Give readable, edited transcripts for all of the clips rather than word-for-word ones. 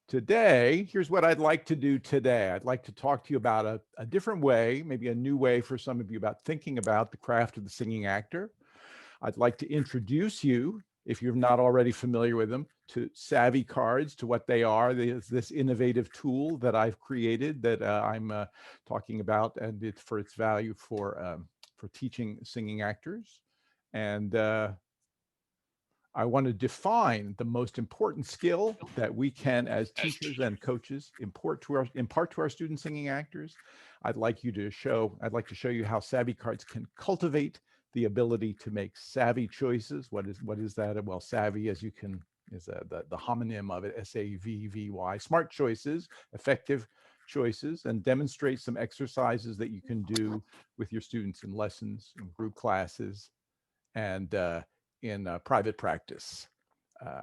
Today, here's what I'd like to do today. I'd like to talk to you about a different way, maybe a new way for some of you about thinking about the craft of the singing actor. I'd like to introduce you, if you're not already familiar with them, to SAVI Cards, to what they are. There's this innovative tool that I've created that I'm talking about, and it's for its value for teaching singing actors. And I want to define the most important skill that we can, as teachers and coaches, impart to our student singing actors. I'd like to show you how SAVI Cards can cultivate the ability to make savvy choices. What is that? Well, savvy, as you can, is the homonym of it, SAVVY, smart choices, effective choices, and demonstrate some exercises that you can do with your students in lessons, in group classes, and in private practice.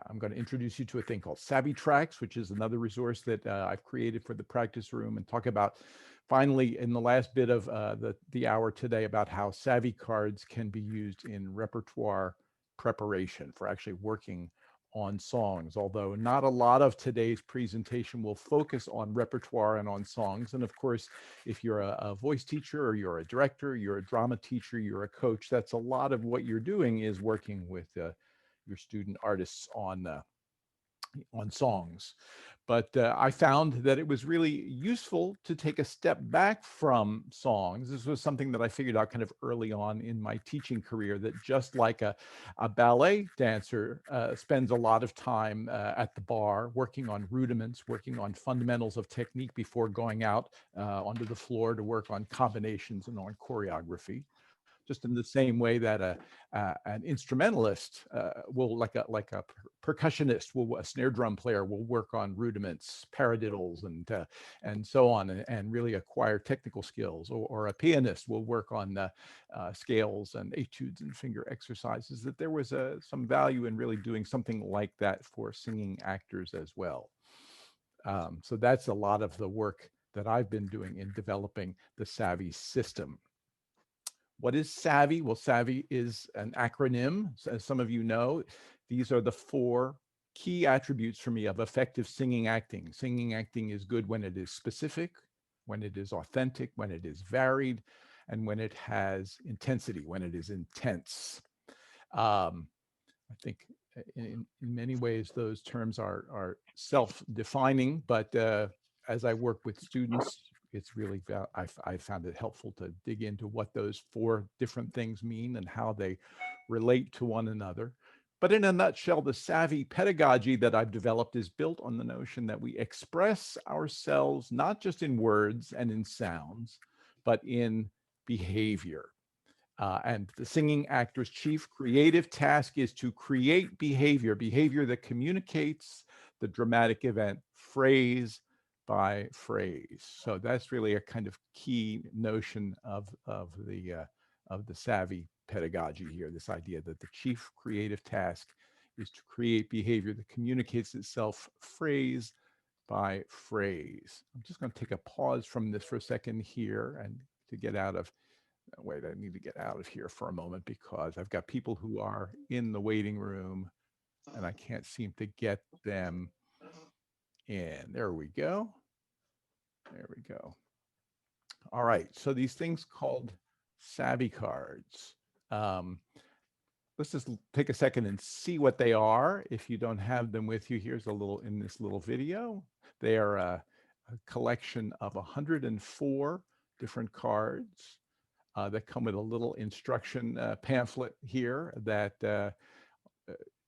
I'm going to introduce you to a thing called SAVI Tracks, which is another resource that I've created for the practice room, and talk about, finally, in the last bit of the hour today, about how SAVI Cards can be used in repertoire preparation for actually working on songs, although not a lot of today's presentation will focus on repertoire and on songs. And of course, if you're a voice teacher, or you're a director, you're a drama teacher, you're a coach, that's a lot of what you're doing, is working with your student artists on songs. But I found that it was really useful to take a step back from songs. This was something that I figured out kind of early on in my teaching career, that just like a ballet dancer spends a lot of time at the bar working on rudiments, working on fundamentals of technique before going out onto the floor to work on combinations and on choreography. Just in the same way that an instrumentalist will, like a percussionist, a snare drum player will work on rudiments, paradiddles, and so on, and really acquire technical skills, or a pianist will work on scales and etudes and finger exercises. That there was some value in really doing something like that for singing actors as well. So that's a lot of the work that I've been doing in developing the SAVI system. What is SAVI? Well, SAVI is an acronym. As some of you know, these are the 4 key attributes for me of effective singing acting. Singing acting is good when it is specific, when it is authentic, when it is varied, and when it has intensity, when it is intense. I think in many ways those terms are self-defining, but as I work with students, it's really, I found it helpful to dig into what those 4 different things mean and how they relate to one another. But in a nutshell, the SAVI pedagogy that I've developed is built on the notion that we express ourselves not just in words and in sounds, but in behavior. And the singing actor's chief creative task is to create behavior that communicates the dramatic event phrase by phrase. So that's really a kind of key notion of the SAVI pedagogy here, this idea that the chief creative task is to create behavior that communicates itself phrase by phrase. I'm just going to take a pause from this for a second here, and to get out of, wait, I need to get out of here for a moment, because I've got people who are in the waiting room and I can't seem to get them in. There we go. There we go. All right. So these things called SAVI cards. Let's just take a second and see what they are. If you don't have them with you, here's a little, in this little video. They are a collection of 104 different cards that come with a little instruction pamphlet here that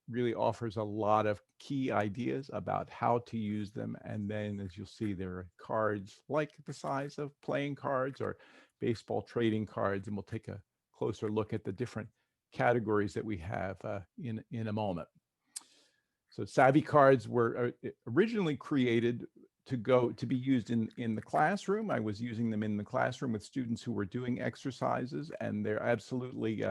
really offers a lot of key ideas about how to use them. And then, as you'll see, there are cards like the size of playing cards or baseball trading cards, and we'll take a closer look at the different categories that we have in a moment. So SAVI cards were originally created to be used in the classroom. I was using them in the classroom with students who were doing exercises, and they're absolutely,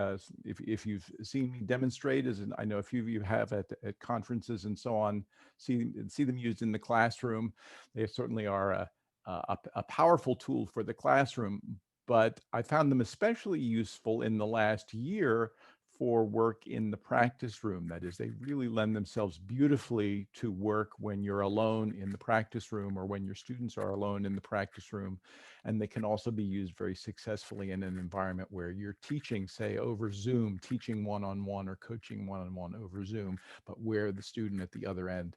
if you've seen me demonstrate, as I know a few of you have at conferences and so on, see them used in the classroom. They certainly are a powerful tool for the classroom, but I found them especially useful in the last year for work in the practice room. That is, they really lend themselves beautifully to work when you're alone in the practice room or when your students are alone in the practice room. And they can also be used very successfully in an environment where you're teaching, say, over Zoom, teaching one-on-one or coaching one-on-one over Zoom, but where the student at the other end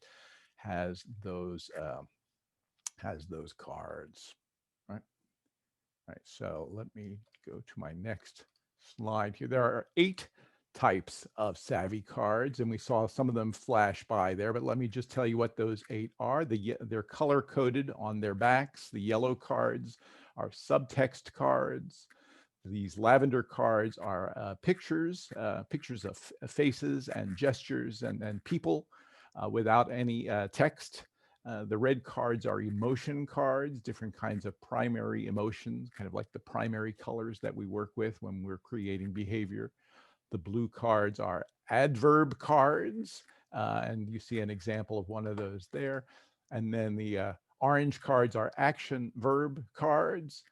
has those cards. Right. Right, so let me go to my next slide here. There are 8 types of SAVI cards, and we saw some of them flash by there, but let me just tell you what those 8 are. They're color coded on their backs. The yellow cards are subtext cards. These lavender cards are pictures of faces and gestures and people without any text. The red cards are emotion cards, different kinds of primary emotions, kind of like the primary colors that we work with when we're creating behavior. The blue cards are adverb cards, and you see an example of one of those there. And then the orange cards are action verb cards.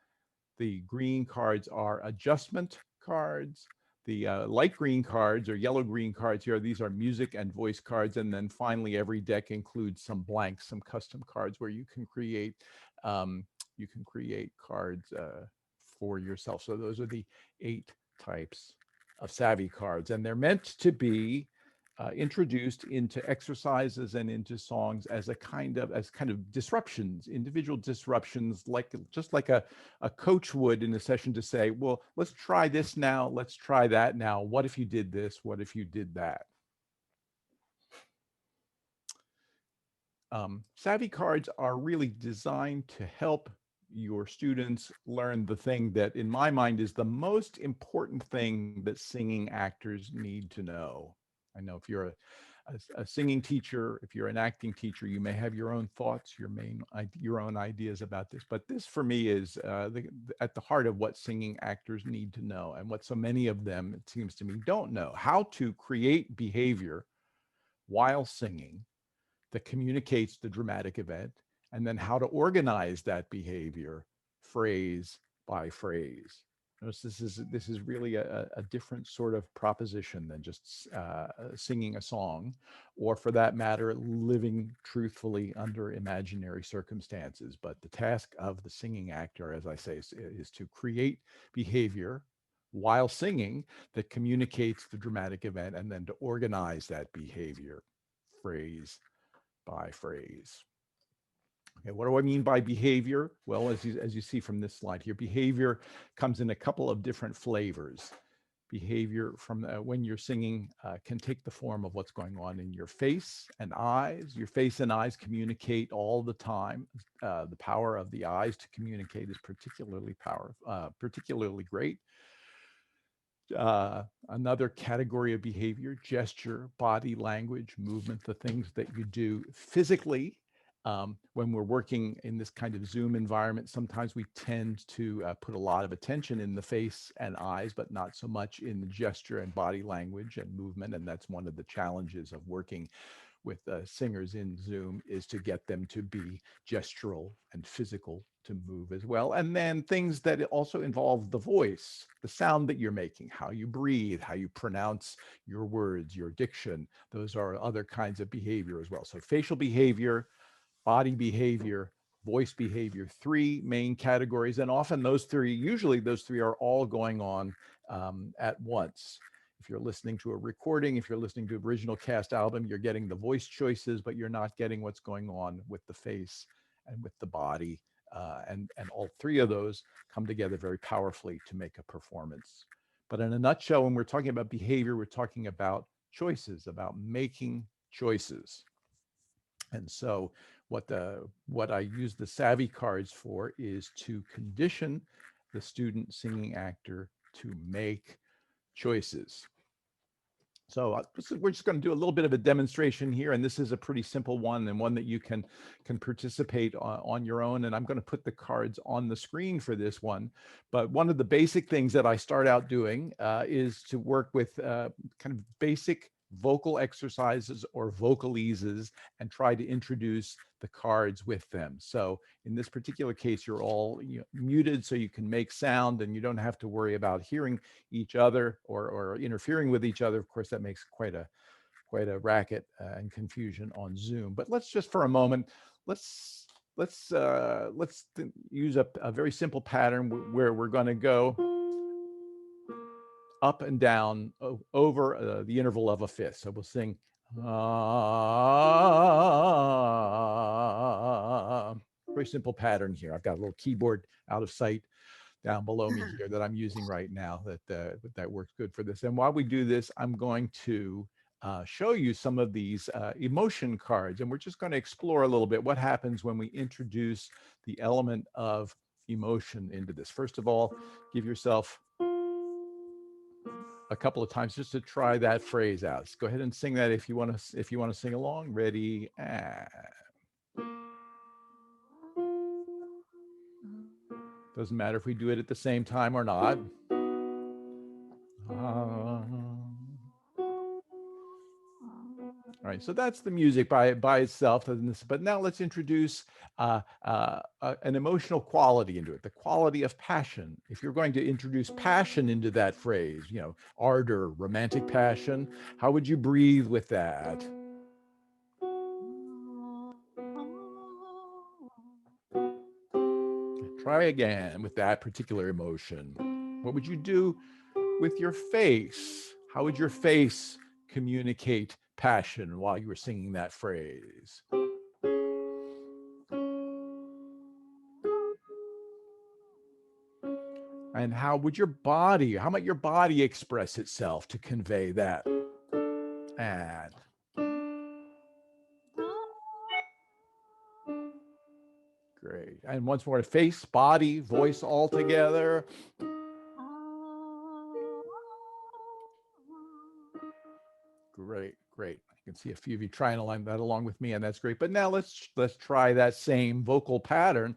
The green cards are adjustment cards. The light green cards or yellow green cards here, these are music and voice cards. And then finally, every deck includes some blanks, some custom cards where you can create cards for yourself. So those are the 8 types of SAVI cards, and they're meant to be introduced into exercises and into songs as kind of disruptions, individual disruptions, just like a coach would in a session to say, well, let's try this now, let's try that now. What if you did this? What if you did that? SAVI cards are really designed to help your students learn the thing that, in my mind, is the most important thing that singing actors need to know. I know if you're a singing teacher, if you're an acting teacher, you may have your own thoughts, your own ideas about this. But this, for me, is at the heart of what singing actors need to know, and what so many of them, it seems to me, don't know: how to create behavior while singing that communicates the dramatic event, and then how to organize that behavior phrase by phrase. Notice this is really a different sort of proposition than just singing a song, or for that matter, living truthfully under imaginary circumstances. But the task of the singing actor, as I say, is to create behavior while singing that communicates the dramatic event, and then to organize that behavior phrase by phrase. Okay, what do I mean by behavior? Well, as you see from this slide here, behavior comes in a couple of different flavors. Behavior from when you're singing can take the form of what's going on in your face and eyes. Your face and eyes communicate all the time. The power of the eyes to communicate is particularly great. Another category of behavior: gesture, body language, movement, the things that you do physically. When we're working in this kind of Zoom environment, sometimes we tend to put a lot of attention in the face and eyes, but not so much in the gesture and body language and movement. And that's one of the challenges of working with singers in Zoom, is to get them to be gestural and physical, to move as well. And then things that also involve the voice, the sound that you're making, how you breathe, how you pronounce your words, your diction. Those are other kinds of behavior as well. So facial behavior, body behavior, voice behavior, 3 main categories. And often usually those three are all going on at once. If you're listening to a recording, if you're listening to an original cast album, you're getting the voice choices, but you're not getting what's going on with the face and with the body. And all 3 of those come together very powerfully to make a performance. But in a nutshell, when we're talking about behavior, we're talking about choices, about making choices. And so what I use the SAVI cards for is to condition the student singing actor to make choices. So we're just going to do a little bit of a demonstration here, and this is a pretty simple one, and one that you can participate on your own. And I'm going to put the cards on the screen for this one. But one of the basic things that I start out doing is to work with kind of basic vocal exercises or vocalises and try to introduce the cards with them. So in this particular case, you're all muted so you can make sound and you don't have to worry about hearing each other or interfering with each other. Of course, that makes quite a racket and confusion on Zoom. But let's just for a moment, let's use a very simple pattern where we're going to go up and down over the interval of a fifth. So we'll sing very simple pattern here. I've got a little keyboard out of sight down below me here that I'm using right now that works good for this. And while we do this, I'm going to show you some of these emotion cards, and we're just going to explore a little bit what happens when we introduce the element of emotion into this. First of all, give yourself a couple of times just to try that phrase out. So go ahead and sing that if you want to sing along. Ready? Doesn't matter if we do it at the same time or not. All right, so that's the music by itself. But now let's introduce an emotional quality into it, the quality of passion. If you're going to introduce passion into that phrase, ardor, romantic passion, how would you breathe with that? Try again with that particular emotion. What would you do with your face? How would your face communicate passion while you were singing that phrase? And how might your body express itself to convey that? And great. And once more, face, body, voice all together. Great, great. I can see a few of you trying to line that along with me, and that's great. But now let's try that same vocal pattern,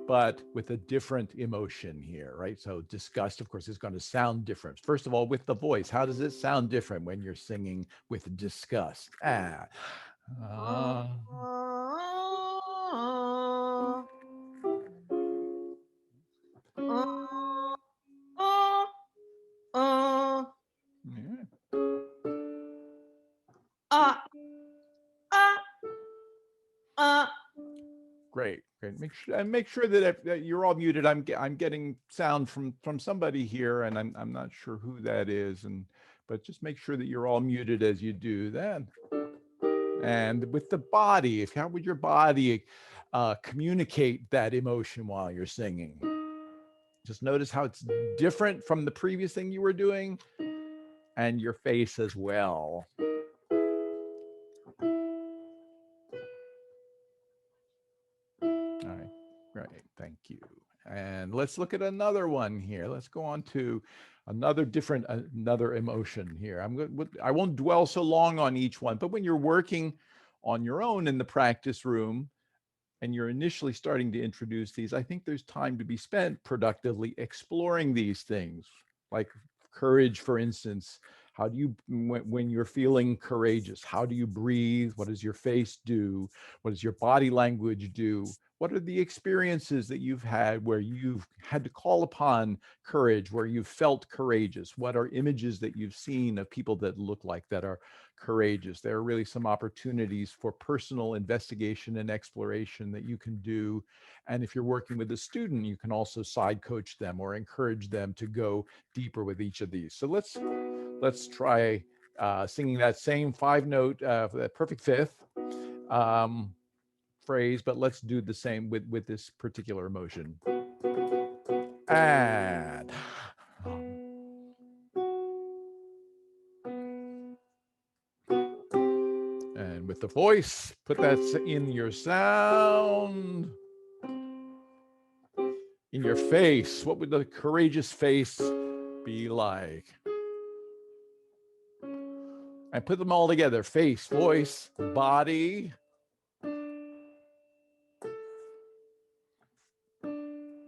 but with a different emotion here, right? So disgust, of course, is going to sound different. First of all, with the voice, how does it sound different when you're singing with disgust? Great, great. Make sure that you're all muted. I'm getting sound from somebody here, and I'm not sure who that is. But just make sure that you're all muted as you do that. And with the body, how would your body communicate that emotion while you're singing? Just notice how it's different from the previous thing you were doing, and your face as well. All right, great, thank you. And let's look at another one here. Let's go on to another emotion here. I won't dwell so long on each one, but when you're working on your own in the practice room and you're initially starting to introduce these, I think there's time to be spent productively exploring these things, like courage, for instance. How do you, when you're feeling courageous, how do you breathe? What does your face do? What does your body language do? What are the experiences that you've had where you've had to call upon courage, where you've felt courageous? What are images that you've seen of people that look like that are courageous? There are really some opportunities for personal investigation and exploration that you can do. And if you're working with a student, you can also side coach them or encourage them to go deeper with each of these. So let's try singing that same 5-note, that perfect fifth phrase, but let's do the same with this particular emotion. And with the voice, put that in your sound. In your face, what would the courageous face be like? And put them all together: face, voice, body.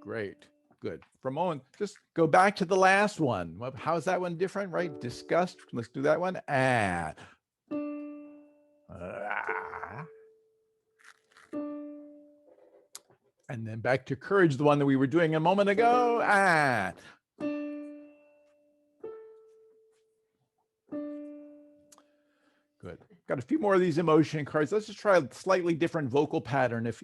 Great. good. For a moment, just go back to the last one. How's that one different, right? Disgust. Let's do that one. Ah. And then back to courage, the one that we were doing a moment ago. Ah. Good. Got a few more of these emotion cards. Let's just try a slightly different vocal pattern. If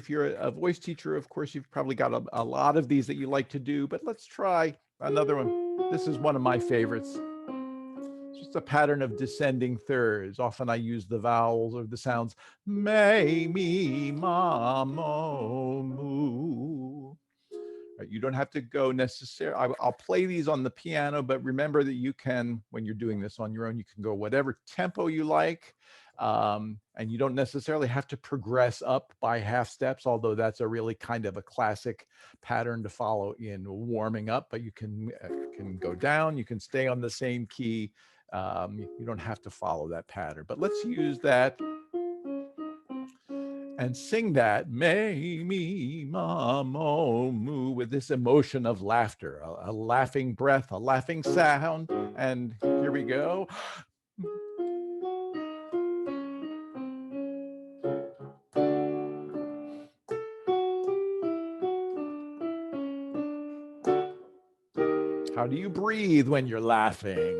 you're a voice teacher, of course, you've probably got a lot of these that you like to do, but let's try another one. This is one of my favorites. It's just a pattern of descending thirds. Often I use the vowels or the sounds may, me, ma, mo, moo. Right, you don't have to go necessarily. I'll play these on the piano, but remember that you can, when you're doing this on your own, you can go whatever tempo you like. And you don't necessarily have to progress up by half steps, although that's a really kind of a classic pattern to follow in warming up, but you can go down, you can stay on the same key. You don't have to follow that pattern, but let's use that and sing that may, me, ma, mo, moo with this emotion of laughter, a laughing breath, a laughing sound. And here we go. How do you breathe when you're laughing?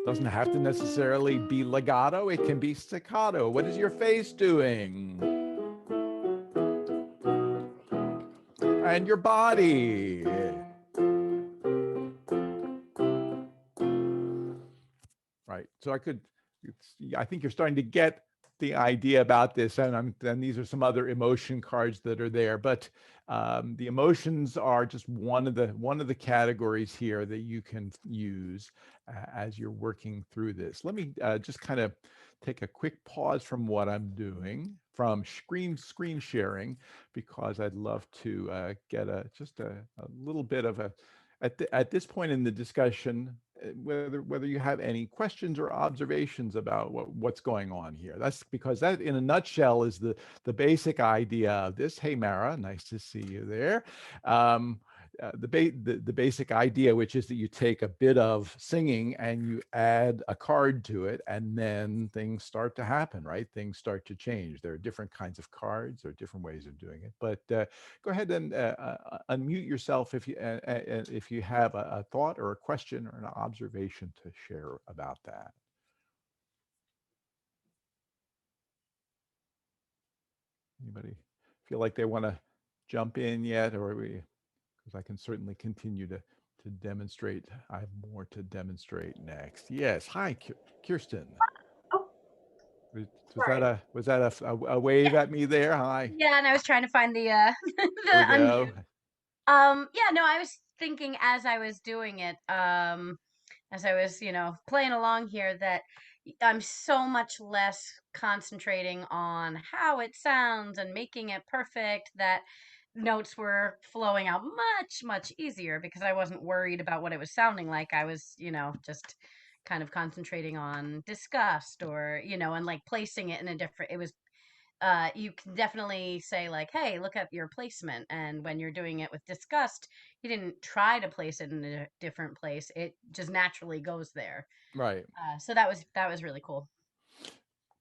Doesn't have to necessarily be legato. It can be staccato. What is your face doing? And your body. Right. So I think you're starting to get the idea about this, and these are some other emotion cards that are there, but the emotions are just one of the categories here that you can use as you're working through this. Let me just kind of take a quick pause from what I'm doing, from screen sharing, because I'd love to get just a little bit of at this point in the discussion, whether you have any questions or observations about what's going on here. That's because that, in a nutshell, is the basic idea of this. Hey, Mara, nice to see you there. The basic idea, which is that you take a bit of singing and you add a card to it, and then things start to happen, right? Things start to change. There are different kinds of cards, or different ways of doing it. But go ahead and unmute yourself if you have a thought or a question or an observation to share about that. Anybody feel like they want to jump in yet, or because I can certainly continue to demonstrate. I have more to demonstrate next. Yes. Hi, Kirsten. Oh, Was that a wave yeah, at me there? Hi. yeah, and I was trying to find the There the we go. unmute. Yeah, no, I was thinking as I was doing it, as I was, playing along here, that I'm so much less concentrating on how it sounds and making it perfect, that notes were flowing out much, much easier because I wasn't worried about what it was sounding like. I was, just kind of concentrating on disgust, or, and like placing it in a different, it was you can definitely say like, hey, look at your placement. And when you're doing it with disgust, you didn't try to place it in a different place, it just naturally goes there. Right. So that was really cool.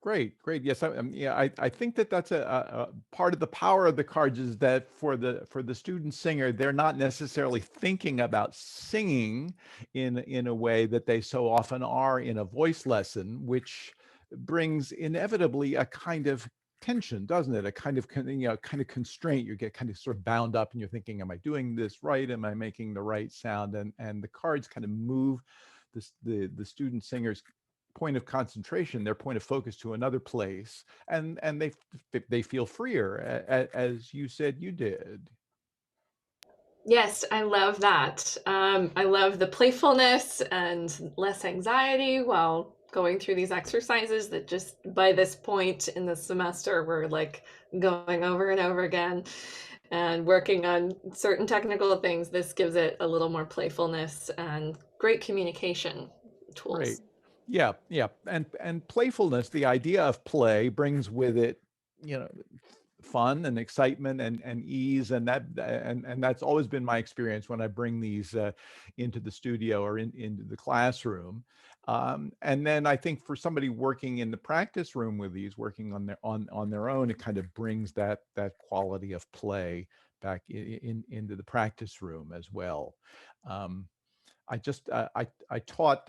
Great, great. Yes, I think that's a part of the power of the cards is that for the student singer, they're not necessarily thinking about singing in a way that they so often are in a voice lesson, which brings inevitably a kind of tension, doesn't it? A kind of kind of constraint. You get kind of sort of bound up, and you're thinking, "Am I doing this right? Am I making the right sound?" And the cards kind of move the student singer's point of concentration, their point of focus, to another place, and they feel freer, as you said you did. Yes, I love that. I love the playfulness and less anxiety while going through these exercises that just by this point in the semester we're like going over and over again and working on certain technical things. This gives it a little more playfulness and great communication tools. Great. Yeah, yeah. And playfulness, the idea of play brings with it, you know, fun and excitement and ease, and that's always been my experience when I bring these into the studio or into the classroom. And then I think for somebody working in the practice room with these, working on their own, it kind of brings that quality of play back into the practice room as well. Um, I taught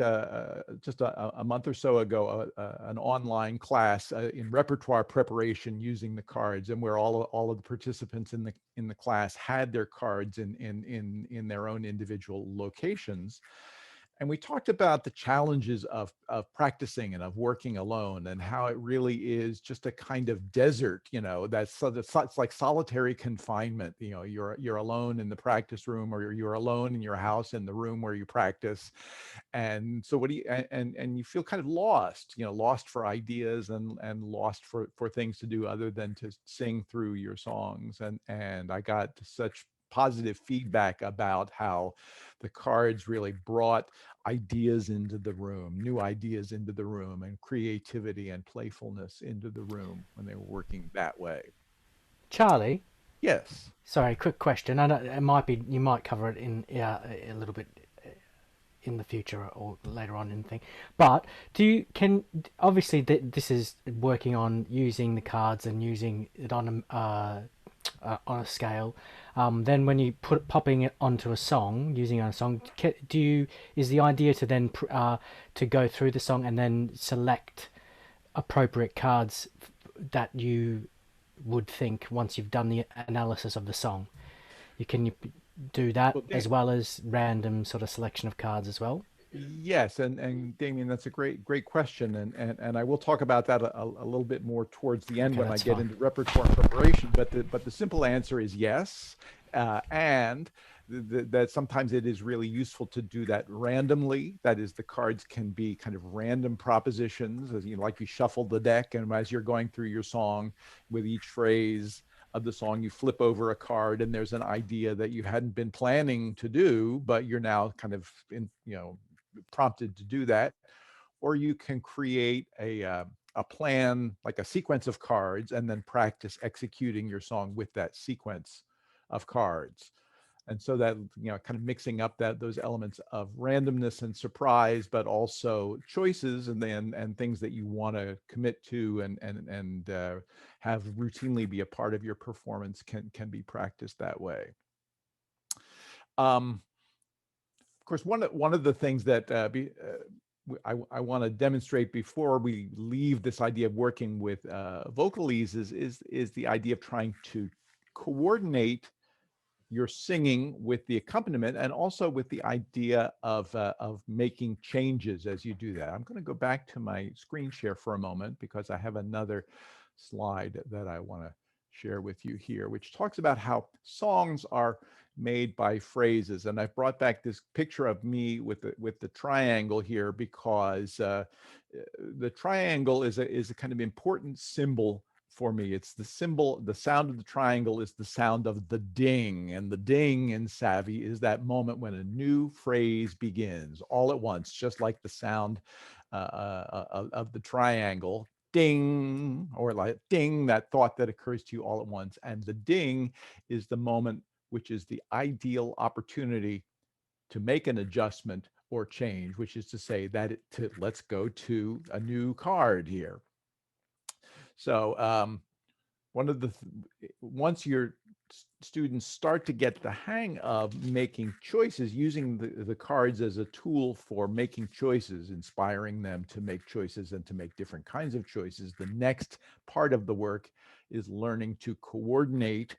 just a month or so ago an online class in repertoire preparation using the cards, and where all of the participants in the class had their cards in their own individual locations. And we talked about the challenges of practicing and of working alone, and how it really is just a kind of desert, that's it's like solitary confinement. You're alone in the practice room, or you're alone in your house in the room where you practice. And so what do you and you feel kind of lost, lost for ideas, and lost for things to do other than to sing through your songs. And I got such positive feedback about how the cards really brought ideas into the room, new ideas into the room, and creativity and playfulness into the room when they were working that way. Charlie, Yes. sorry, quick question. I know it might be you might cover it in a little bit in the future or later on in the thing, but obviously this is working on using the cards and using it on a scale. Then when you popping it onto a song, using it on a song, is the idea to then to go through the song and then select appropriate cards that you would think once you've done the analysis of the song? Can you do that Well, as well as random sort of selection of cards as well? yes, and Damien, that's a great question, and I will talk about that a little bit more towards the end Okay, when I that's get fine. into repertoire preparation. But the simple answer is yes, and that sometimes it is really useful to do that randomly. That is, the cards can be kind of random propositions, as like you shuffle the deck, and as you're going through your song, with each phrase of the song, you flip over a card, and there's an idea that you hadn't been planning to do, but you're now kind of prompted to do that. Or you can create a plan, like a sequence of cards, and then practice executing your song with that sequence of cards. And so that, kind of mixing up those elements of randomness and surprise, but also choices, and things that you want to commit to, and have routinely be a part of your performance, can be practiced that way. Of course, one of the things that I want to demonstrate before we leave this idea of working with vocalese is the idea of trying to coordinate your singing with the accompaniment, and also with the idea of making changes as you do that. I'm going to go back to my screen share for a moment, because I have another slide that I want to share with you here, which talks about how songs are made by phrases. And I've brought back this picture of me with the triangle here, because the triangle is a kind of important symbol for me. It's the symbol, the sound of the triangle is the sound of the ding. And the ding in SAVI is that moment when a new phrase begins all at once, just like the sound of the triangle. Ding, or like ding, that thought that occurs to you all at once. And the ding is the moment which is the ideal opportunity to make an adjustment or change, which is to say that let's go to a new card here. So once your students start to get the hang of making choices, using the cards as a tool for making choices, inspiring them to make choices and to make different kinds of choices, the next part of the work is learning to coordinate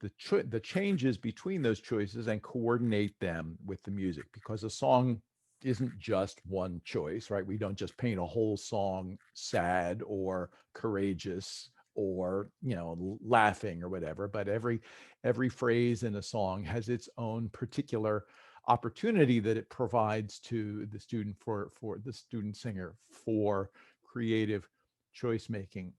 the changes between those choices and coordinate them with the music, because a song isn't just one choice, right? We don't just paint a whole song sad or courageous or laughing or whatever, but every phrase in a song has its own particular opportunity that it provides to the student, for the student singer, for creative choice making.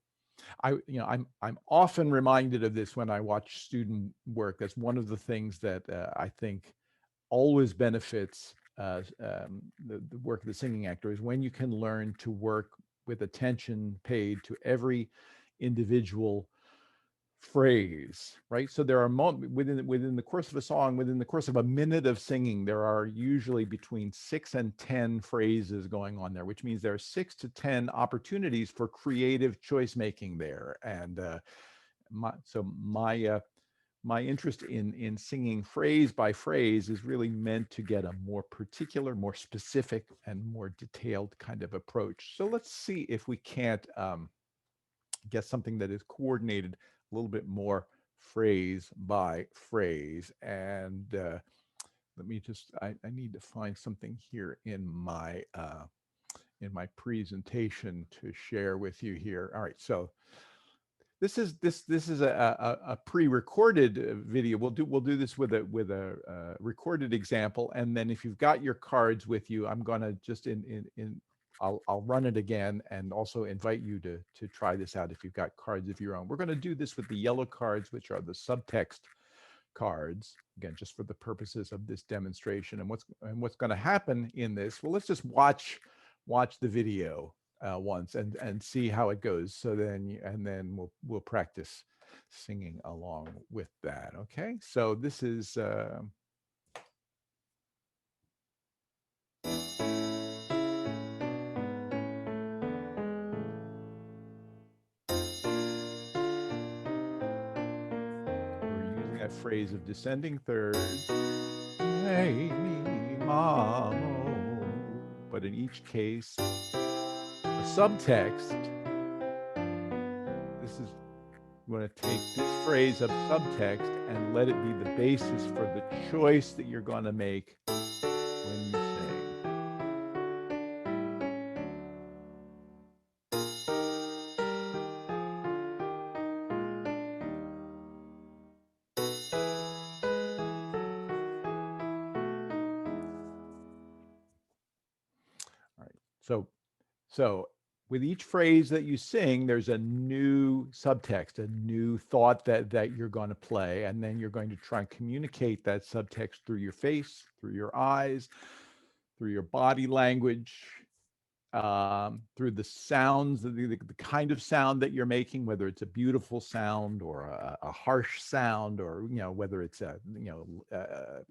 I'm often reminded of this when I watch student work. That's one of the things that I think always benefits the work of the singing actor, is when you can learn to work with attention paid to every individual phrase, right? So there are within the course of a song, within the course of a minute of singing, there are usually between 6 and 10 phrases going on there, which means there are 6 to 10 opportunities for creative choice making there. And my interest in singing phrase by phrase is really meant to get a more particular, more specific, and more detailed kind of approach. So let's see if we can't get something that is coordinated a little bit more phrase by phrase. And let me just, I need to find something here in my presentation to share with you here. All right, so this is a pre-recorded video. We'll do this with a recorded example, and then if you've got your cards with you, I'm gonna just I'll run it again and also invite you to try this out if you've got cards of your own. We're going to do this with the yellow cards, which are the subtext cards, again, just for the purposes of this demonstration. And what's going to happen in this? Well, let's just watch the video once and see how it goes. So then we'll practice singing along with that. Okay, so this is. That phrase of descending thirds, hey, me, mamo. But in each case, the subtext, this is, you want to take this phrase of subtext and let it be the basis for the choice that you're going to make when you sing. So with each phrase that you sing, there's a new subtext, a new thought that you're going to play, and then you're going to try and communicate that subtext through your face, through your eyes, through your body language, through the sounds, the kind of sound that you're making, whether it's a beautiful sound or a harsh sound, or whether it's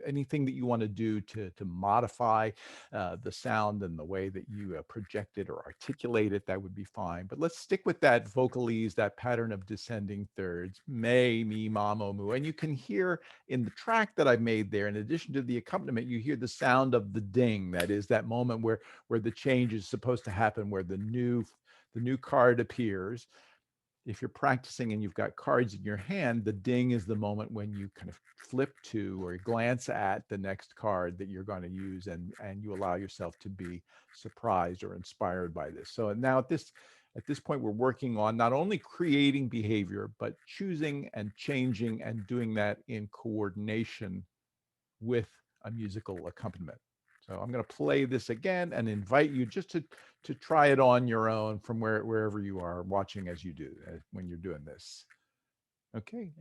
anything that you want to do to modify the sound and the way that you project it or articulate it, that would be fine. But let's stick with that vocalese, that pattern of descending thirds, me, mi, ma, mo, mu. And you can hear in the track that I've made there, in addition to the accompaniment, you hear the sound of the ding. That is that moment where the change is supposed to happen, where the new card appears. If you're practicing and you've got cards in your hand, the ding is the moment when you kind of flip to or glance at the next card that you're going to use, and you allow yourself to be surprised or inspired by this. So now at this point, we're working on not only creating behavior, but choosing and changing and doing that in coordination with a musical accompaniment. So I'm going to play this again and invite you just to try it on your own from wherever you are watching as you do when you're doing this. Okay.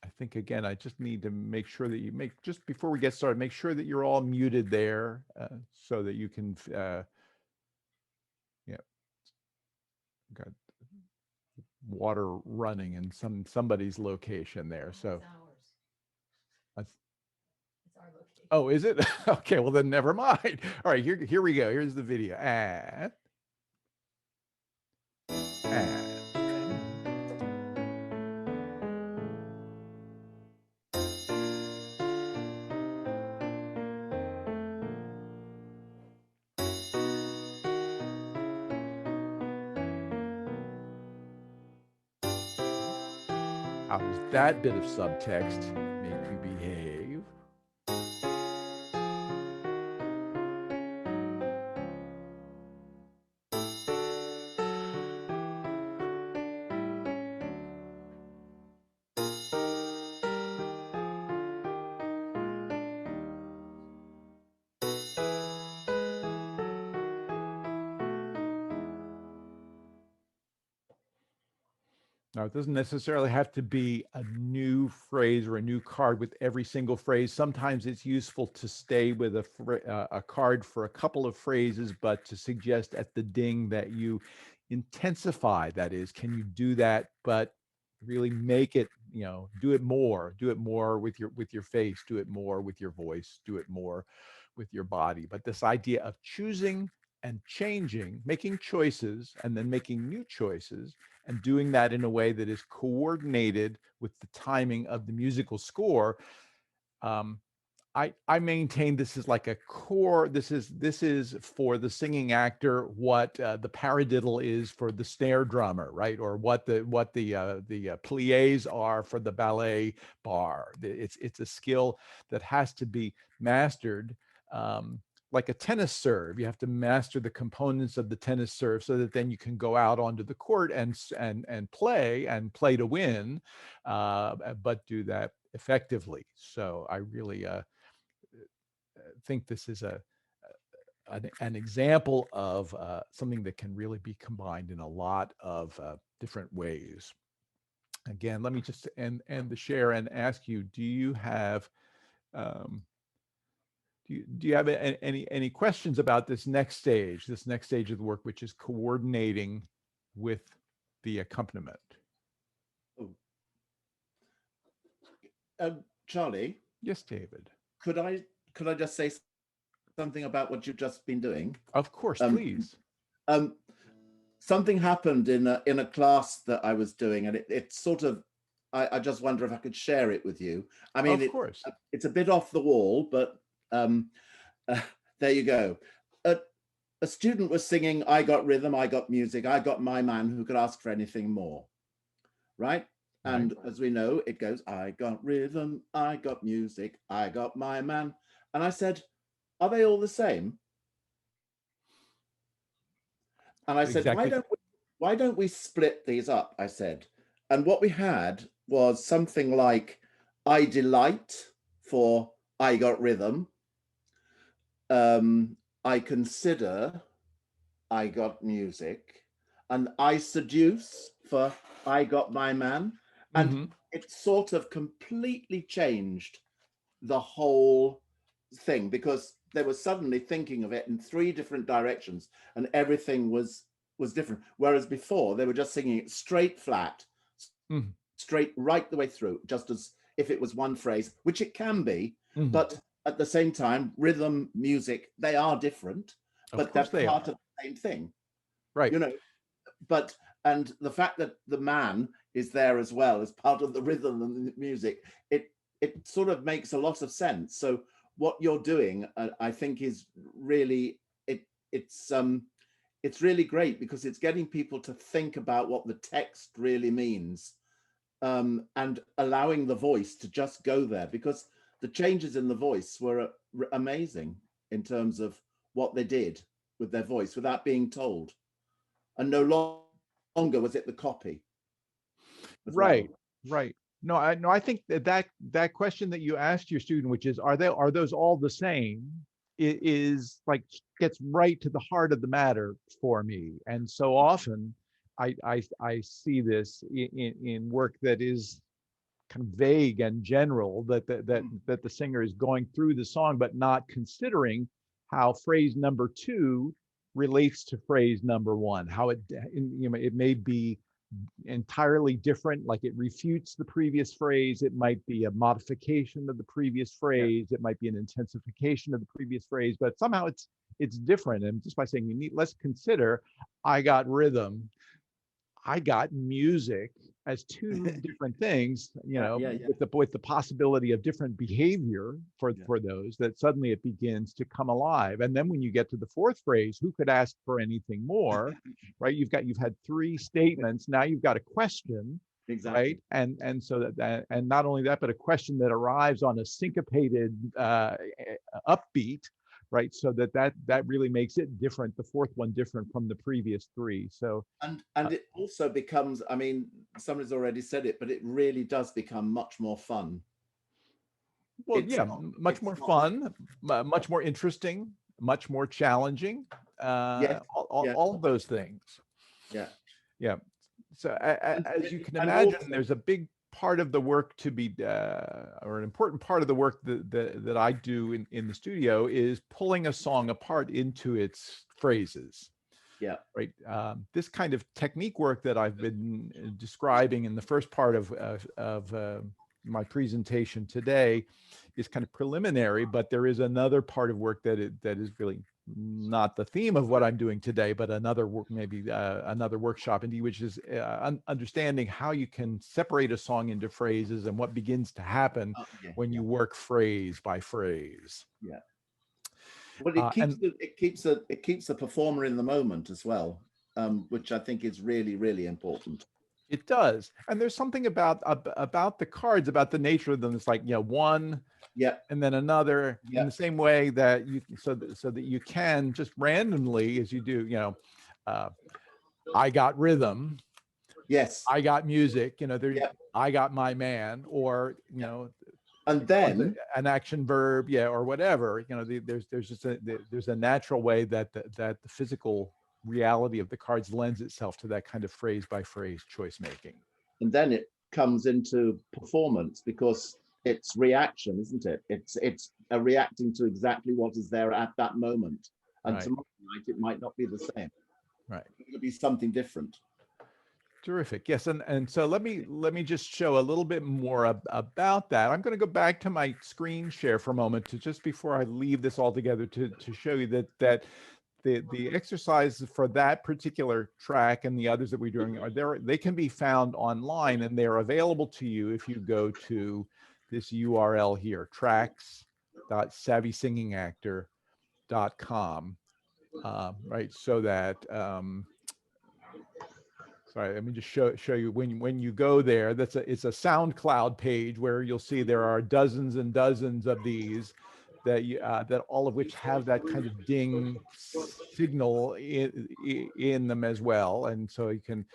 I think, again, I just need to make sure that just before we get started, make sure that you're all muted there so that you can, got water running in somebody's location there. So. Oh, is it? Okay, well then never mind. All right, here we go. Here's the video. And how does that bit of subtext make you behave? Now, it doesn't necessarily have to be a new phrase or a new card with every single phrase. Sometimes it's useful to stay with a card for a couple of phrases, but to suggest at the ding that you intensify. That is, can you do that, but really make it, do it more with your face, do it more with your voice, do it more with your body. But this idea of choosing and changing, making choices and then making new choices, and doing that in a way that is coordinated with the timing of the musical score. I maintain this is like a core. This is for the singing actor what the paradiddle is for the snare drummer, right? Or what the pliés are for the ballet bar. It's a skill that has to be mastered. Like a tennis serve, you have to master the components of the tennis serve so that then you can go out onto the court and play to win, but do that effectively. So I really think this is an example of something that can really be combined in a lot of different ways. Again, let me just end the share and ask you: do you have do you have any questions about this next stage of the work, which is coordinating with the accompaniment? Charlie? Yes, David. Could I just say something about what you've just been doing? Of course, please. Something happened in a class that I was doing, and it sort of, I just wonder if I could share it with you. I mean, of course, it's a bit off the wall, but there you go. A student was singing, "I got rhythm, I got music, I got my man, who could ask for anything more," right? And as we know, it goes, "I got rhythm, I got music, I got my man." And I said, "Are they all the same?" And I said, exactly. why don't we split these up? I said. And what we had was something like, "I delight" for "I got rhythm." "I consider," "I got music." And "I seduce" for "I got my man." And it sort of completely changed the whole thing, because they were suddenly thinking of it in 3 different directions, and everything was different. Whereas before they were just singing it straight flat, straight right the way through, just as if it was one phrase, which it can be, but at the same time, rhythm, music, they are different, but they're part of the same thing, right? But and the fact that the man is there as well as part of the rhythm and the music, it sort of makes a lot of sense. So what you're doing, I think, is really it's really great, because it's getting people to think about what the text really means, and allowing the voice to just go there, because the changes in the voice were amazing in terms of what they did with their voice without being told, and no longer was it the copy. Right. No, I think that question that you asked your student, which is, are those all the same, is like gets right to the heart of the matter for me. And so often I see this in work that is kind of vague and general, that the singer is going through the song but not considering how phrase number 2 relates to phrase number 1, how it may be entirely different, like it refutes the previous phrase, it might be a modification of the previous phrase, it might be an intensification of the previous phrase, but somehow it's different. And just by saying, let's consider "I got rhythm, I got music" as 2 different things, with the possibility of different behavior for those, that suddenly it begins to come alive. And then when you get to the 4th phrase, "Who could ask for anything more?" right? You've had 3 statements. Now you've got a question, exactly, right? And so that, and not only that, but a question that arrives on a syncopated upbeat, right? So that really makes it different, the 4th one different from the previous 3. So and it also becomes, I mean, somebody's already said it, but it really does become much more fun. Well, much more fun, much more interesting, much more challenging. All of those things. Yeah. So as you can imagine, also, there's a big part of the work to be, or an important part of the work that I do in the studio, is pulling a song apart into its phrases. Yeah. Right. This kind of technique work that I've been describing in the first part of my presentation today is kind of preliminary, but there is another part of work that is really not the theme of what I'm doing today, but another work, maybe another workshop indeed, which is understanding how you can separate a song into phrases and what begins to happen when you work phrase by phrase. Yeah. Well, it keeps the performer in the moment as well, which I think is really, really important. It does, and there's something about the cards, about the nature of them. It's like, one, and then another, in the same way that you so that you can just randomly, as you do, I got rhythm. Yes. I got music. I got my man, or and then an action verb, or whatever. There's just there's a natural way that the physical reality of the cards lends itself to that kind of phrase by phrase choice making. And then it comes into performance because it's reaction, isn't it? It's a reacting to exactly what is there at that moment. And tomorrow night it might not be the same. Right. It'll be something different. Terrific. Yes, and so let me just show a little bit more about that. I'm going to go back to my screen share for a moment, to just before I leave this all together, to show you that the exercises for that particular track and the others that we're doing are there. They can be found online, and they're available to you if you go to this URL here, tracks.savisingingactor.com. Right, so that sorry, let me just show you when you go there. It's a SoundCloud page where you'll see there are dozens and dozens of these that all of which have that kind of ding signal in them as well, and so you can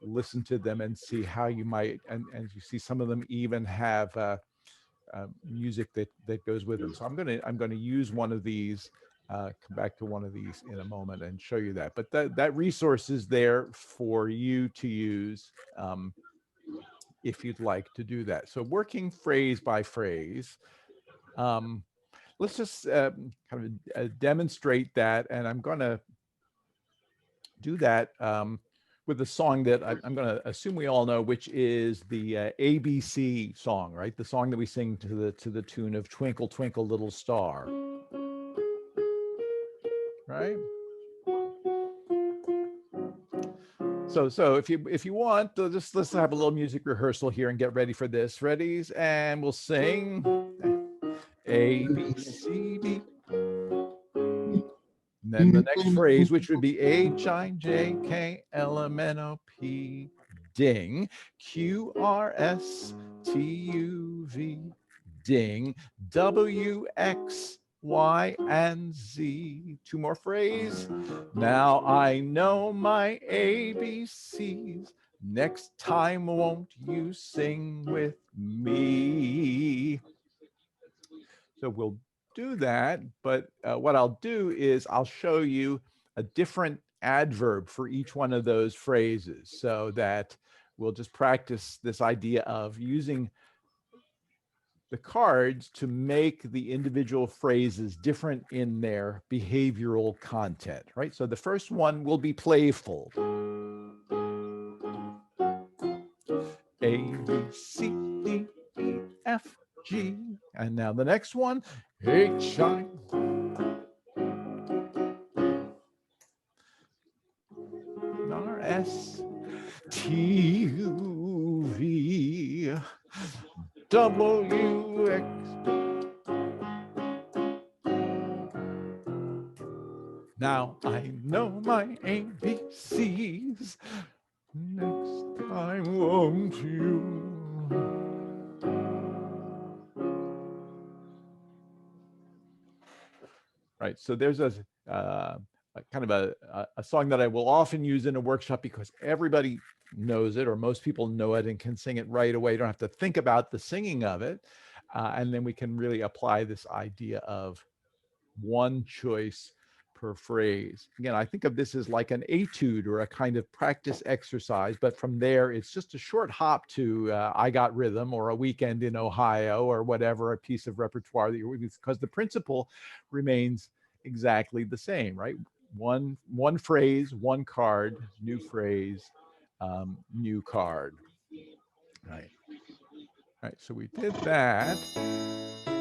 listen to them and see how you might, and you see some of them even have music that goes with them. So I'm going to use one of these. Come back to one of these in a moment and show you that. But that resource is there for you to use if you'd like to do that. So working phrase by phrase. Let's just kind of demonstrate that, and I'm going to do that with a song that I'm going to assume we all know, which is the ABC song, right? The song that we sing to the tune of "Twinkle Twinkle Little Star." Right. So if you want, let's have a little music rehearsal here and get ready for this. Readies, and we'll sing A B C D. And then the next phrase, which would be HIJKLMNOP, ding, QRSTUV, ding, WX. Y and Z. Two more phrases. Now I know my ABCs. Next time, won't you sing with me? So we'll do that, but what I'll do is I'll show you a different adverb for each one of those phrases, so that we'll just practice this idea of using the cards to make the individual phrases different in their behavioral content, right? So the first one will be playful. A, B, C, D, E, F, G. And now the next one, H, I. R, S, T, U, V. WX. Now I know my ABCs. Next time, won't you? Right. So there's a kind of a song that I will often use in a workshop because everybody knows it, or most people know it and can sing it right away. You don't have to think about the singing of it. And then we can really apply this idea of one choice per phrase. Again, I think of this as like an etude or a kind of practice exercise, but from there, it's just a short hop to I Got Rhythm or A Weekend in Ohio or whatever, a piece of repertoire that you're with, because the principle remains exactly the same, right? one phrase, one card, new phrase, new card. Right. All right, so we did that. And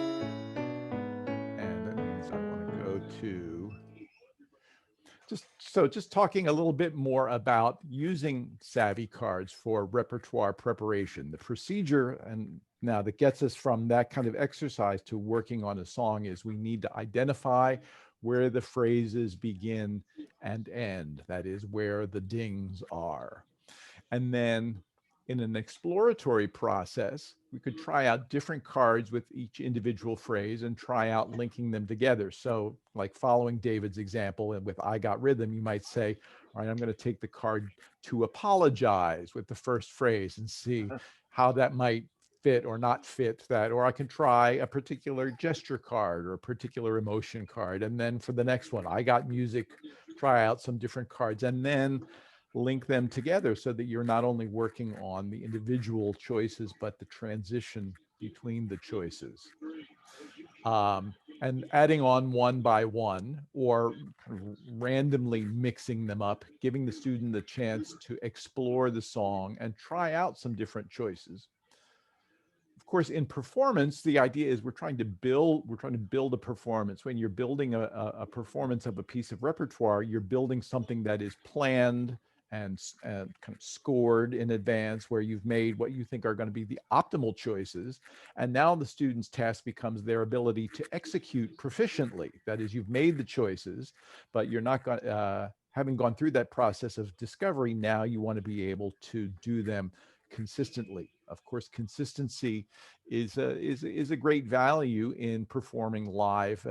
that means I want to go to just talking a little bit more about using SAVI cards for repertoire preparation. The procedure, and now that gets us from that kind of exercise to working on a song, is we need to identify where the phrases begin and end. That is where the dings are. And then in an exploratory process, we could try out different cards with each individual phrase and try out linking them together. So like following David's example, and with I Got Rhythm, you might say, all right, I'm going to take the card to apologize with the first phrase and see how that might fit or not fit that. Or I can try a particular gesture card or a particular emotion card. And then for the next one, I Got Music, try out some different cards and then link them together so that you're not only working on the individual choices, but the transition between the choices. And adding on one by one, or randomly mixing them up, giving the student the chance to explore the song and try out some different choices. Of course, in performance, the idea is we're trying to build a performance. When you're building a performance of a piece of repertoire, you're building something that is planned and kind of scored in advance, where you've made what you think are going to be the optimal choices. And now the student's task becomes their ability to execute proficiently. That is, you've made the choices, but you're not going having gone through that process of discovery, now you want to be able to do them consistently. Of course, consistency is a great value in performing live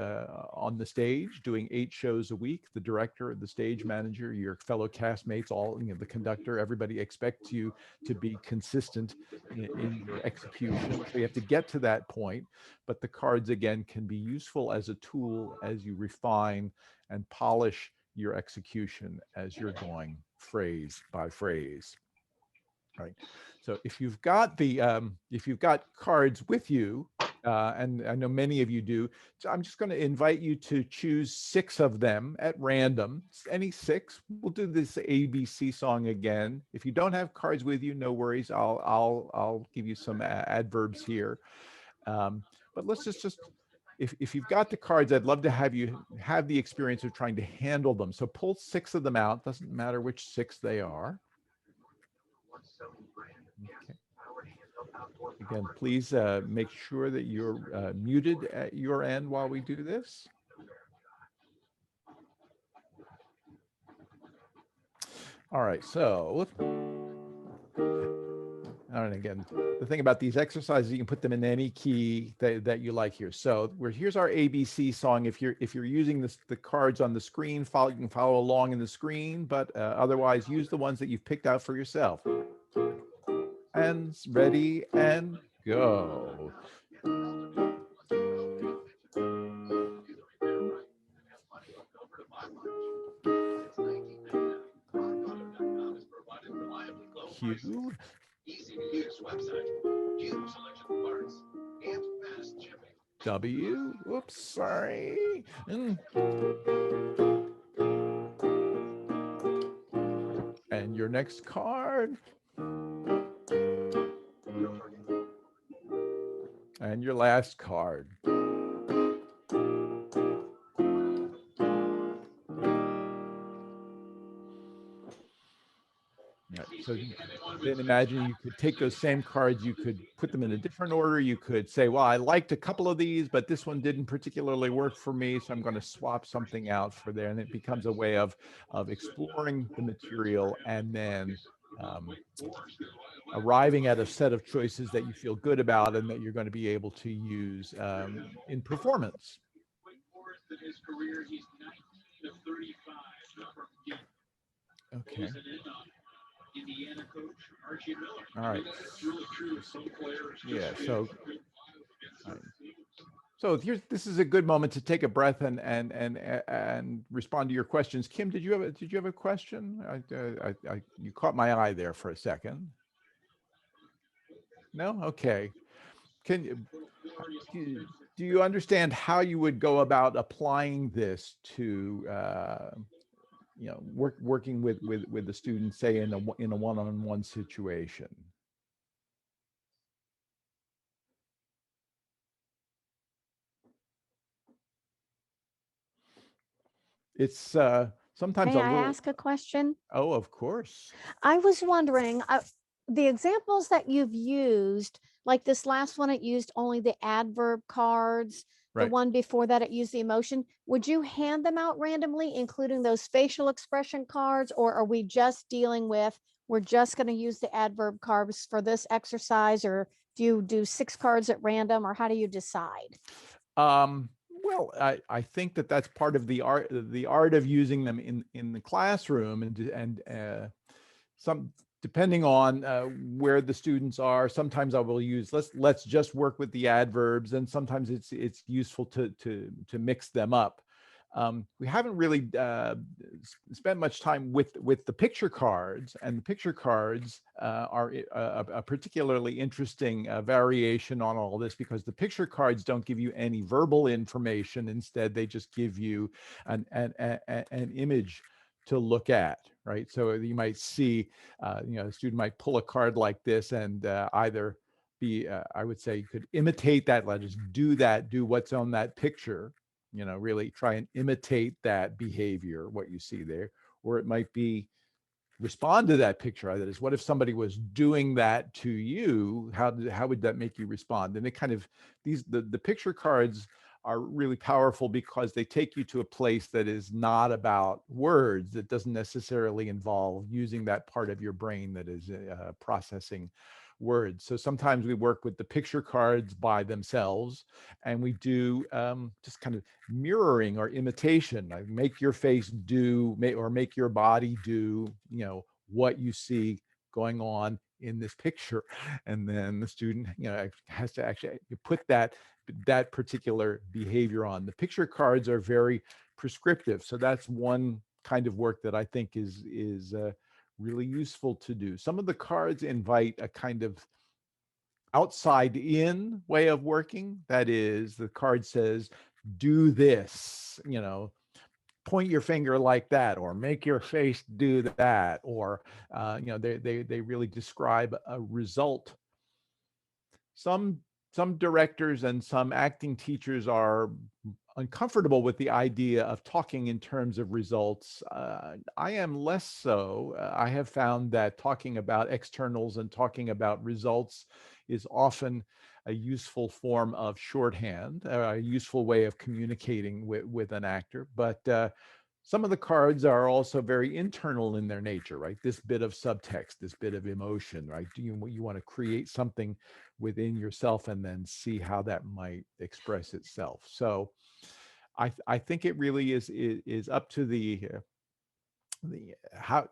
on the stage, doing 8 shows a week. The director, the stage manager, your fellow castmates, all, you know, the conductor, everybody expects you to be consistent in your execution. So you have to get to that point. But the cards, again, can be useful as a tool as you refine and polish your execution as you're going phrase by phrase. Right. So if you've got cards with you, and I know many of you do, so I'm just going to invite you to choose 6 of them at random, any 6. We'll do this ABC song again. If you don't have cards with you, no worries. I'll give you some adverbs here. But let's just if you've got the cards, I'd love to have you have the experience of trying to handle them. So pull 6 of them out. Doesn't matter which 6 they are. Okay. Again, please make sure that you're muted at your end while we do this. All right, so, and again, the thing about these exercises, you can put them in any key that you like here. So here's our ABC song. If you're using the cards on the screen, you can follow along in the screen, but otherwise use the ones that you've picked out for yourself. And ready and go. Q. W. Oops, sorry. And your next card. And your last card. Right. So then imagine you could take those same cards, you could put them in a different order. You could say, well, I liked a couple of these, but this one didn't particularly work for me, so I'm going to swap something out for there. And it becomes a way of exploring the material and then arriving at a set of choices that you feel good about and that you're going to be able to use in performance. Okay. All right. Yeah. So. So this is a good moment to take a breath and respond to your questions. Kim, did you have a question? You caught my eye there for a second. No? Okay. Do you understand how you would go about applying this to working with the student, say in a one-on-one situation. It's sometimes May a I little. ask a question? Oh, of course. I was wondering, the examples that you've used, like this last one, it used only the adverb cards. The Right. one before that, it used the emotion. Would you hand them out randomly, including those facial expression cards, or are we just dealing with, we're just going to use the adverb cards for this exercise, or do you do 6 cards at random, or how do you decide? Well, I think that that's part of the art of using them in the classroom, and some, depending on where the students are. Sometimes I will use let's just work with the adverbs, and sometimes it's useful to mix them up. We haven't really spent much time with the picture cards, and the picture cards are a particularly interesting variation on all this, because the picture cards don't give you any verbal information. Instead, they just give you an image to look at, right? So you might see, a student might pull a card like this, and either be, I would say, you could imitate that, just do what's on that picture, really try and imitate that behavior, what you see there. Or it might be respond to that picture. That is, what if somebody was doing that to you? How would that make you respond? And it kind of, the picture cards are really powerful because they take you to a place that is not about words, that doesn't necessarily involve using that part of your brain that is processing words. So sometimes we work with the picture cards by themselves, and we do just kind of mirroring or imitation, like make your face do, or make your body do, what you see going on in this picture. And then the student, has to actually put that particular behavior on. The picture cards are very prescriptive. So that's one kind of work that I think is really useful to do. Some of the cards invite a kind of outside in way of working. That is, the card says, do this, point your finger like that, or make your face do that, or they really describe a result. Some directors and some acting teachers are uncomfortable with the idea of talking in terms of results. I am less so. I have found that talking about externals and talking about results is often a useful form of shorthand, a useful way of communicating with an actor. But some of the cards are also very internal in their nature, right? This bit of subtext, this bit of emotion, right? You want to create something within yourself and then see how that might express itself. So I think it really is up to the how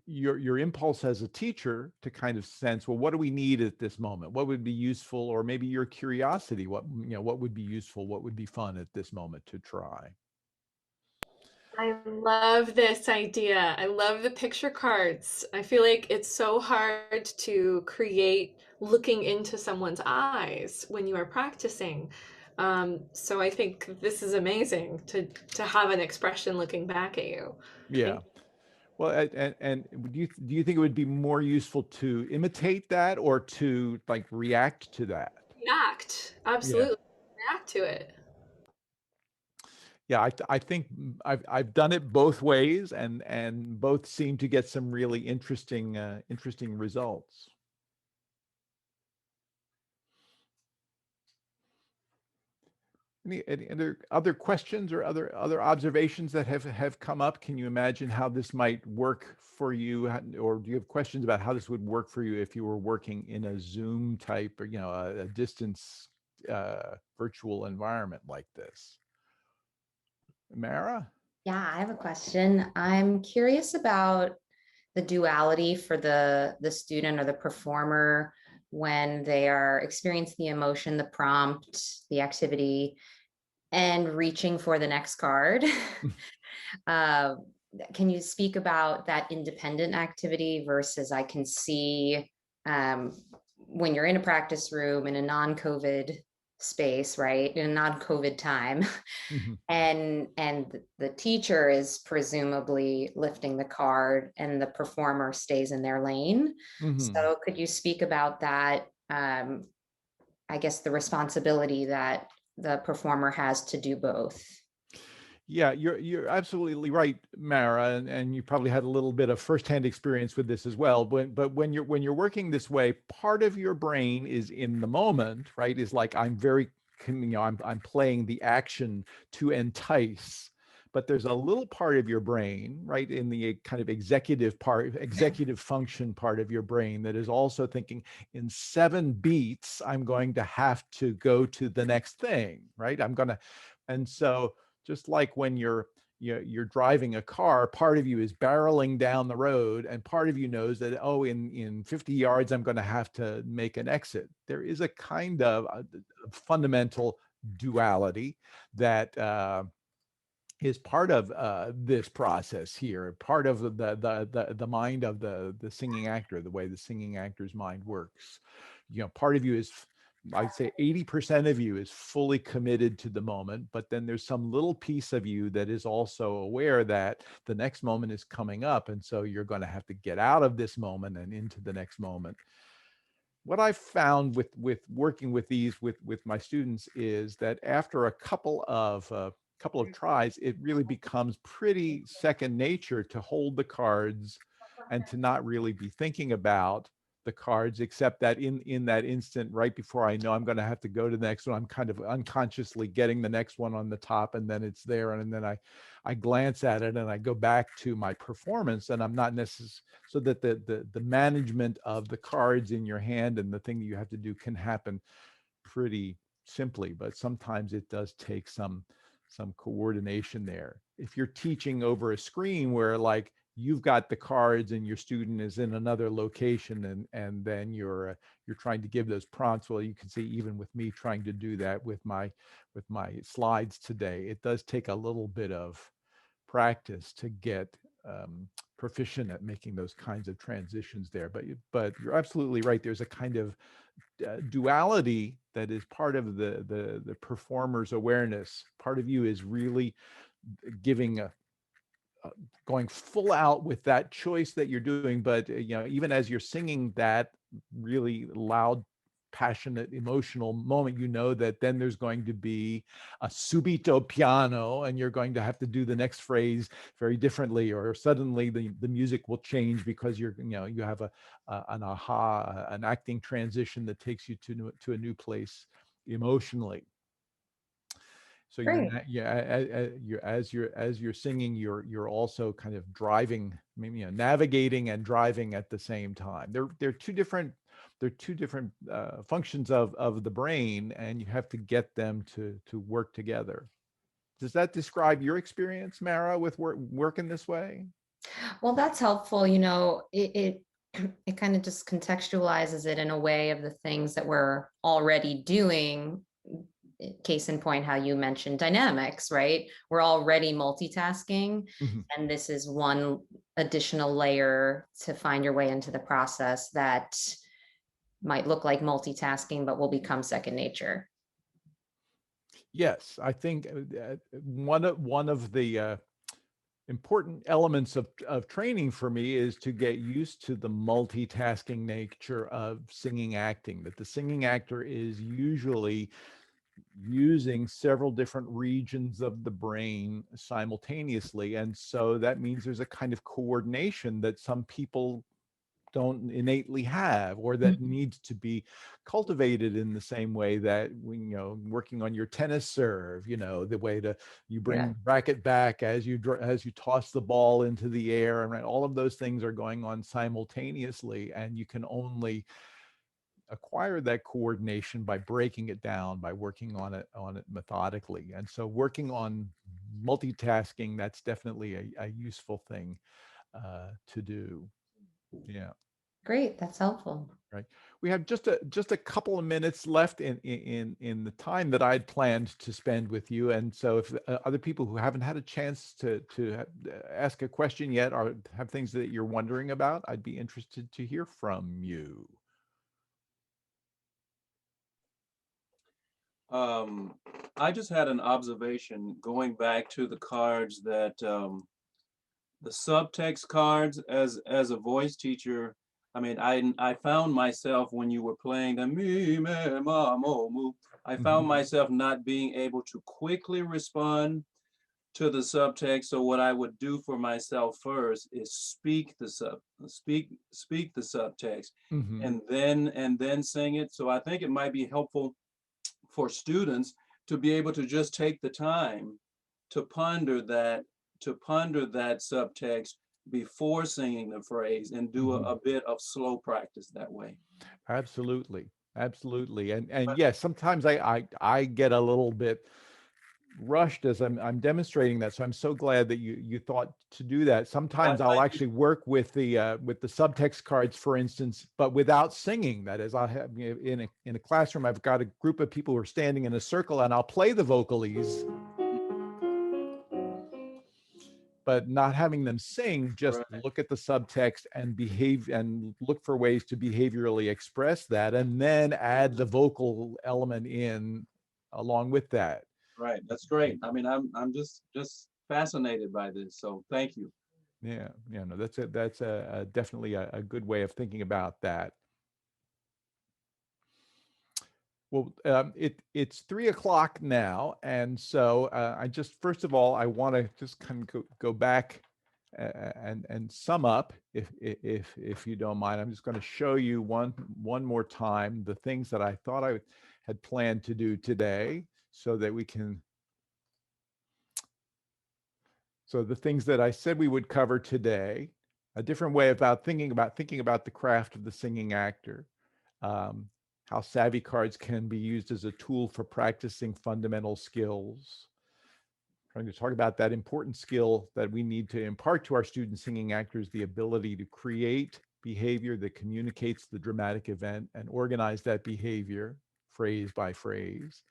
your impulse as a teacher to kind of sense, well, what do we need at this moment? What would be useful? Or maybe your curiosity, what would be useful, what would be fun at this moment to try. I love this idea. I love the picture cards. I feel like it's so hard to create looking into someone's eyes when you are practicing. So I think this is amazing to have an expression looking back at you. Yeah. Well, and do you think it would be more useful to imitate that, or to like react to that? React, absolutely. React to it. Yeah, I think I've done it both ways, and both seem to get some really interesting results. Any other questions or other observations that have come up? Can you imagine how this might work for you, or do you have questions about how this would work for you if you were working in a Zoom type, or a distance virtual environment like this? Mara? Yeah, I have a question. I'm curious about the duality for the student or the performer when they are experiencing the emotion, the prompt, the activity, and reaching for the next card. Can you speak about that independent activity versus I can see when you're in a practice room in a non-COVID space, right, in a non-COVID time. Mhm. And the teacher is presumably lifting the card and the performer stays in their lane. Mhm. So could you speak about that? I guess the responsibility that the performer has to do both. Yeah, you're absolutely right, Mara, and you probably had a little bit of firsthand experience with this as well. But when you're working this way, part of your brain is in the moment, right? Is like I'm very, I'm playing the action to entice. But there's a little part of your brain, right, in the kind of executive function part of your brain that is also thinking in 7 beats, I'm going to have to go to the next thing, right? And so just like when you're driving a car, part of you is barreling down the road and part of you knows that, oh, in 50 yards I'm going to have to make an exit. There is a kind of a fundamental duality that is part of this process here, part of the mind of the singing actor, the way the singing actor's mind works. Part of you is, I'd say 80% of you is fully committed to the moment, but then there's some little piece of you that is also aware that the next moment is coming up. And so you're going to have to get out of this moment and into the next moment. What I've found with working with these with my students is that after a couple of tries, it really becomes pretty second nature to hold the cards and to not really be thinking about the cards, except that in that instant, right before I know I'm going to have to go to the next one, I'm kind of unconsciously getting the next one on the top, and then it's there, and then I glance at it and I go back to my performance, and I'm not necessarily, so that the management of the cards in your hand and the thing that you have to do can happen pretty simply, but sometimes it does take some coordination there. If you're teaching over a screen where like you've got the cards and your student is in another location, and then you're trying to give those prompts, well, you can see even with me trying to do that with my slides today, it does take a little bit of practice to get proficient at making those kinds of transitions there. But you're absolutely right. There's a kind of duality that is part of the performer's awareness. Part of you is really giving going full out with that choice that you're doing, but even as you're singing that really loud, passionate, emotional moment, that then there's going to be a subito piano and you're going to have to do the next phrase very differently, or suddenly the music will change because you have an acting transition that takes you to a new place emotionally. So Great. as you're singing, you're also kind of driving, maybe navigating and driving at the same time. They're two different functions of the brain, and you have to get them to work together. Does that describe your experience, Mara, with working this way? Well, that's helpful. It kind of just contextualizes it in a way of the things that we're already doing. Case in point, how you mentioned dynamics, right? We're already multitasking, Mhm. and this is one additional layer to find your way into the process that might look like multitasking, but will become second nature. Yes, I think one of the important elements of training for me is to get used to the multitasking nature of singing acting, that the singing actor is usually using several different regions of the brain simultaneously. And so that means there's a kind of coordination that some people don't innately have, or that needs to be cultivated in the same way that working on your tennis serve, the way you bring the racket back as you toss the ball into the air, and right, all of those things are going on simultaneously, and you can only acquire that coordination by breaking it down, by working on it methodically. And so working on multitasking, that's definitely a useful thing to do. Yeah. Great, that's helpful. Right. We have just a couple of minutes left in the time that I'd planned to spend with you. And so if other people who haven't had a chance to ask a question yet, or have things that you're wondering about, I'd be interested to hear from you. I just had an observation going back to the cards that the subtext cards as a voice teacher. I mean, I found myself when you were playing the me, me, ma, mo, mu, I found myself not being able to quickly respond to the subtext. So what I would do for myself first is speak the subtext Mhm. and then sing it. So I think it might be helpful for students to be able to just take the time to ponder that subtext before singing the phrase and do a bit of slow practice that way. Absolutely. Absolutely. And yes, sometimes I get a little bit rushed as I'm demonstrating that. So I'm so glad that you thought to do that. Sometimes I'll actually work with the subtext cards, for instance, but without singing. That is, I have, you know, in a classroom, I've got a group of people who are standing in a circle, and I'll play the vocalises, but not having them sing, just Right. look at the subtext and behave and look for ways to behaviorally express that, and then add the vocal element in along with that. Right. That's great. I mean, I'm just fascinated by this. So thank you. Yeah, yeah, no, that's a definitely a good way of thinking about that. Well, it's 3 o'clock now, and so I just first of all I want to just kind of go back and sum up, if you don't mind. I'm just going to show you one more time the things that I thought I had planned to do today, so that we can. So the things that I said we would cover today, a different way about thinking about the craft of the singing actor. How SAVI cards can be used as a tool for practicing fundamental skills. Trying to talk about that important skill that we need to impart to our student singing actors, the ability to create behavior that communicates the dramatic event and organize that behavior phrase by phrase.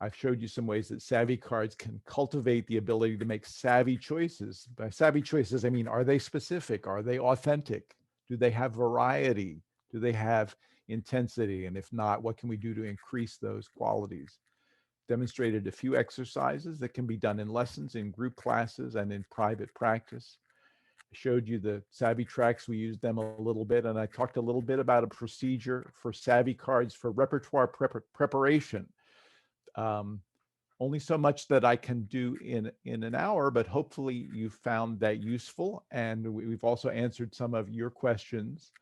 I've showed you some ways that SAVI cards can cultivate the ability to make savvy choices. By savvy choices, I mean, are they specific? Are they authentic? Do they have variety? Do they have intensity? And if not, what can we do to increase those qualities? Demonstrated a few exercises that can be done in lessons, in group classes, and in private practice. I showed you the SAVI tracks. We used them a little bit, and I talked a little bit about a procedure for SAVI cards for repertoire preparation. Only so much that I can do in an hour, but hopefully you found that useful. And we've also answered some of your questions.